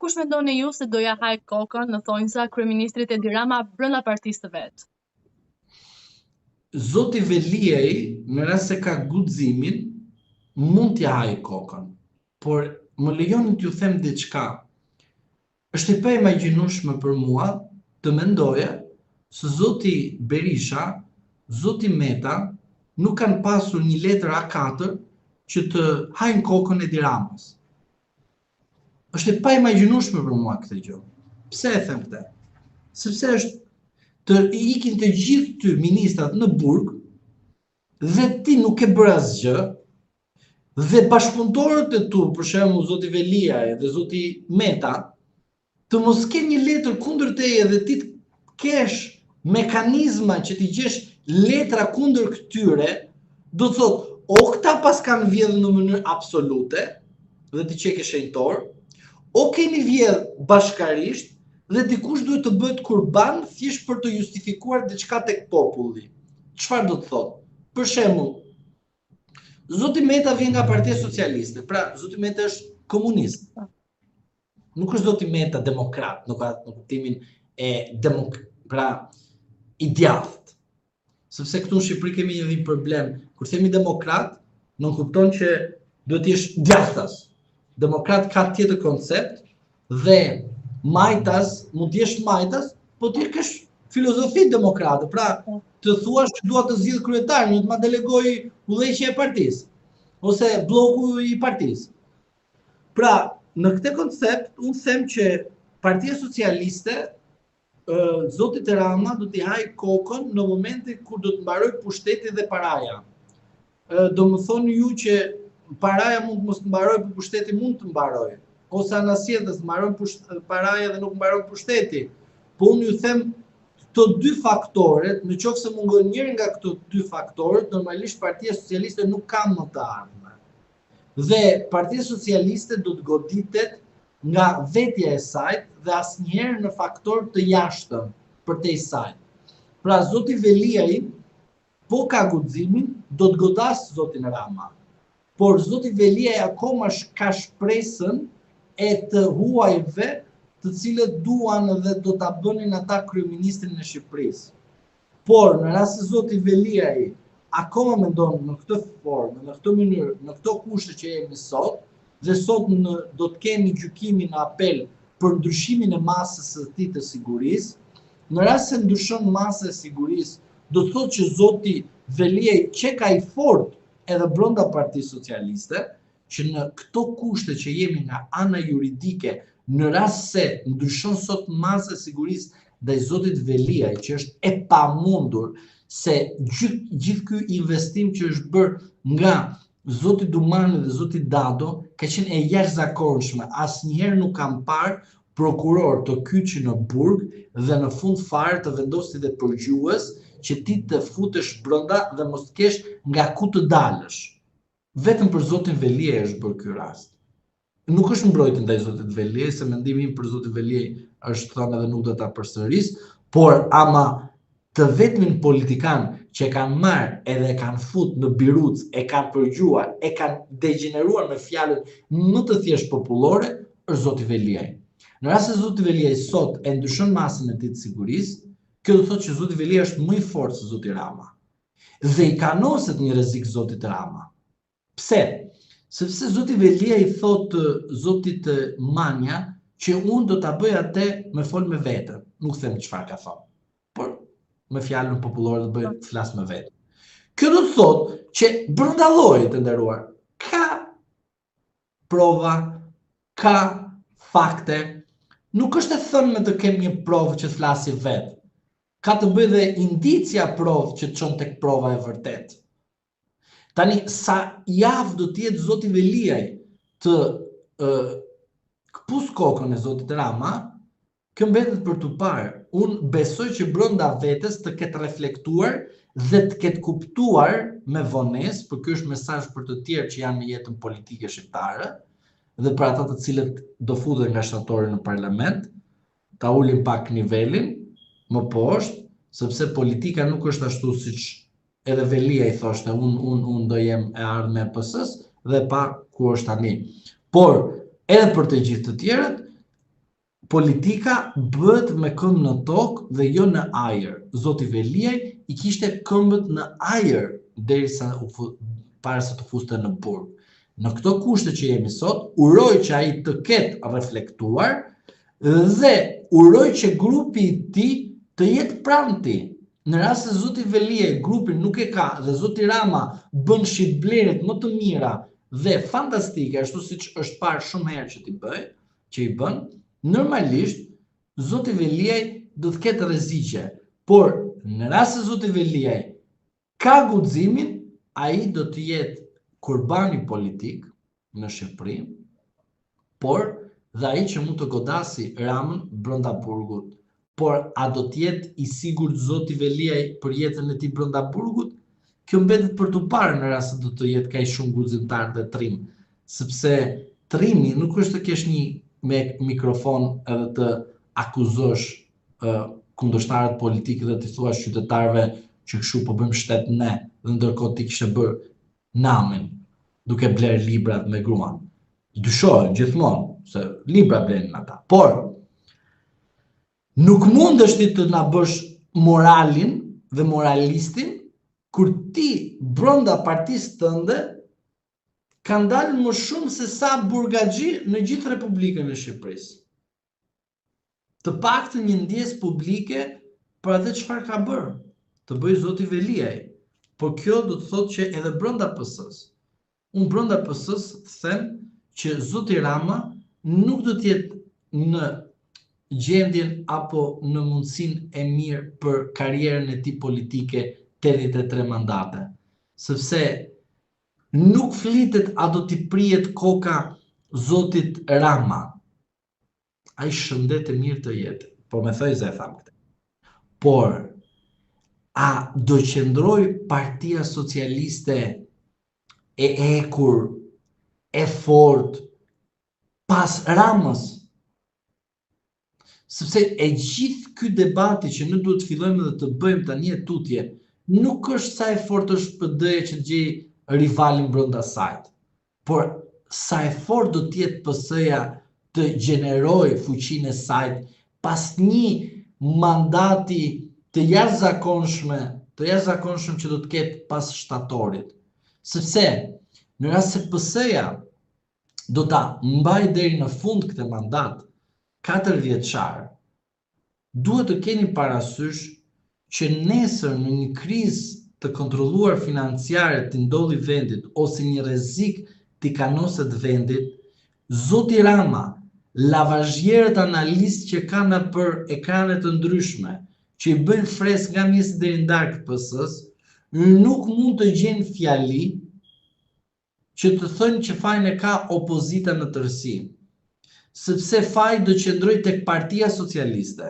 Kush mendoni ju se do ja haj kokën në thonjza kryeministrit Edi Rama brenda partisë të vet? Zoti Veliaj, në rast se ka guximin, mund t'ja haj kokën, por më lejoni t'ju them diçka. Është e paimagjinueshme për mua të mendoja se zoti Berisha, zoti Meta nuk kanë pasur një letër A4 që të hajnë kokën Edi Ramës. Është e paimagjinueshme për mua këtë gjë. Pse e them këtë? Sepse është të ikin të gjithë ty ministrat në burg dhe ti nuk e bërë asgjë, dhe bashkëpunëtorët e tu, për shembull zoti Veliaj dhe zoti Meta, të mos kenë një letër kundër teje dhe ti të kesh mekanizma që t'i gjesh letra kundër këtyre, do të thotë, o këta pas kanë vjedhur në mënyrë absolute dhe ti çeke shenjtor, o keni vjedhur bashkarisht dhe dikush duhet të bëhet kurban thjesht për të justifikuar diçka tek populli. Çfarë do të thotë? Për shembull, zoti Meta vjen nga Partia Socialiste, pra zoti Meta është komunist. Nuk është zoti Meta demokrat, nuk ka në kuptimin e i djathtë. Sepse këtu në Shqipëri kemi një problem. Kur themi demokrat, nuk kupton që duhet të jesh djathtas. Demokrat ka tjetër koncept dhe majtas, mund të jesh majtas, po ti kesh filozofi demokrate. Pra, të thuash që dua të zgjidh kryetarin, nuk të ma delegoj udhëheqja e partisë ose bloku i partisë. Pra, në këtë koncept, unë them që Partia Socialiste, zoti Rama do t'i haj kokën në momentin kur do të mbaroj pushteti dhe paraja. Do më thoni ju që paraja mund të mos të mbaroj, por pushteti mund të mbaroj. Ose anasjetës mbaron paraja dhe nuk mbaron pushteti. Po unë ju them këto dy faktorët, në qoftë se mungon njëri nga këto dy faktorët, normalisht Partia Socialiste nuk ka më të ardhme. Dhe Partia Socialiste do të goditet nga vetja e saj dhe asnjëherë në faktor të jashtëm përtej saj. Pra zoti Veliaj, po ka guximin, do të godasë zotin Rama. Por zoti Veliaj akoma ka shpresën e të huajve të cilët duan dhe do ta bënin ata kryeministrin e Shqipërisë. Por në rast se zoti Veliaj akoma mendon në këtë formë, në këtë mënyrë, në këto kushte që jemi sot, dhe sot do të kemi gjykimin në apel për ndryshimin e masës së tij të sigurisë. Në rast se ndryshon masa e sigurisë, do të thotë që zoti Veliaj që ka i fort edhe brenda Partisë Socialiste, që në këto kushte që jemi nga ana juridike, në rast se ndryshon sot masa e sigurisë ndaj zotit Veliaj, që është e pamundur se gjithë ky investim që është bërë nga zoti Dumani dhe zoti Dado ka qenë e jashtëzakonshme. Asnjëherë nuk kam parë prokuror të kyçi në burg dhe në fund fare të vendosi dhe përgjues që ti të futesh brenda dhe mos të kesh nga ku të dalësh. Vetëm për zotin Veliaj është bërë ky rast. Nuk është mbrojtje ndaj zotit Veliaj, se mendimi im për zotin Veliaj është thënë edhe nuk do ta përsëris, por ama të vetmin politikan që kanë marrë edhe kanë fut në biruc, e kanë përgjuar, e kanë degeneruar me fjalën më të thjesht popullore, është zoti Veliaj. Në rast se zoti Veliaj sot e ndryshon masën e tij të sigurisë, kjo do thotë që zoti Veliaj është më i fortë se zoti Rama. Dhe i kanoset një rrezik zotit Rama. Pse? Sepse zoti Veliaj i thotë zotit Manja që unë do ta bëj atë me fol me veten. Nuk them çfarë ka thënë, por me fjalën popullore do bëj flas me veten. Kjo do të thotë që brenda llojit të nderuar ka prova, ka fakte. Nuk është e thënë me të kem një provë që flasi vet. Ka të bëjë dhe indicia provë që çon tek prova e vërtetë. Tani sa javë do të jetë zoti Veliaj të këpus kokën e zotit Rama, kjo mbetet për të parë. Unë besoj që brenda vetes të ketë reflektuar dhe të ketë kuptuar me vonesë, për ky është mesazh për të tjerë që janë në jetën politike shqiptare dhe për ata të cilët do futen nga shtatori në parlament, ta ulin pak nivelin më poshtë, sepse politika nuk është ashtu siç edhe Veliaj thoshte, unë do jem e ardhme e PS-s dhe pa ku është tani. Por edhe për të gjithë të tjerët, politika bëhet me këmbë në tokë dhe jo në ajër. Zoti Veliaj i kishte këmbët në ajër para se të fuste në burg. Në këto kushte që jemi sot, uroj që ai të ketë reflektuar dhe uroj që grupi i tij të jetë pranë tij. Në rast se zoti Veliaj grupin nuk e ka dhe zoti Rama bën shitblerjet më të mira dhe fantastike, ashtu siç është parë shumë herë që i bën, normalisht zoti Veliaj do të ketë rreziqe, por në rast se zoti Veliaj ka guximin, ai do të jetë kurbani politik në Shqipëri, por dhe ai që mund të godasi Ramën brenda burgut. Por a do të jetë i sigurt zoti Veliaj për jetën e tij brenda burgut? Kjo mbetet për të parë në rast se do të jetë kaq shumë guximtar dhe trim, sepse trimi nuk është të kesh një me mikrofon edhe të akuzosh kundërshtarët politikë dhe të thuash qytetarëve që kështu po bëjmë shtet ne, dhe ndërkohë ti kishe bërë namin duke bler librat me gruan. Dyshohen gjithmonë se libra blenin ata. Por nuk mundesh ti të na bësh moralin dhe moralistin kur ti brenda partisë tënde ka dalë më shumë se sa burgaxhi në gjithë Republikën e Shqipërisë. Të paktën një ndjesë publike për atë çfarë ka bërë, të bëj zoti Veliaj. Por kjo do të thotë që edhe brenda PS-s. Unë brenda PS-s them që zoti Rama nuk do të jetë në gjendjen apo në mundësinë e mirë për karrierën e tij politike 83 mandate. Sepse nuk flitet a do t'i prihet koka zotit Rama. Ai shëndet e mirë të jetë. Po me thoj se e tham këtë. Por a do qëndroj Partia Socialiste e ekur, e fort, pas Ramës? Sepse e gjithë ky debati që ne duhet të fillojmë dhe të bëjmë tani e tutje, nuk është sa e fort është PD-ja që të gjej rivalin brenda saj, por sa e fort do të jetë PS-ja të gjenerojë fuqinë e saj pas një mandati të jashtëzakonshëm që do të ketë pas shtatorit. Sepse në rast se PS-ja do ta mbajë deri në fund këtë mandat 4 vjeçar, duhet të keni parasysh që nesër në një krizë të kontrolluar financiare të ndodhi vendit ose një rrezik t'i kanoset vendit, zoti Rama, lavazhjerët analistë që kanë për ekranet të ndryshme, që i bëjnë fres nga mjesi deri ndarkë PS-s, nuk mund të gjenë fjali që të thënë që fajin e ka opozita në tërësi, sepse faji do qëndroj tek Partia Socialiste.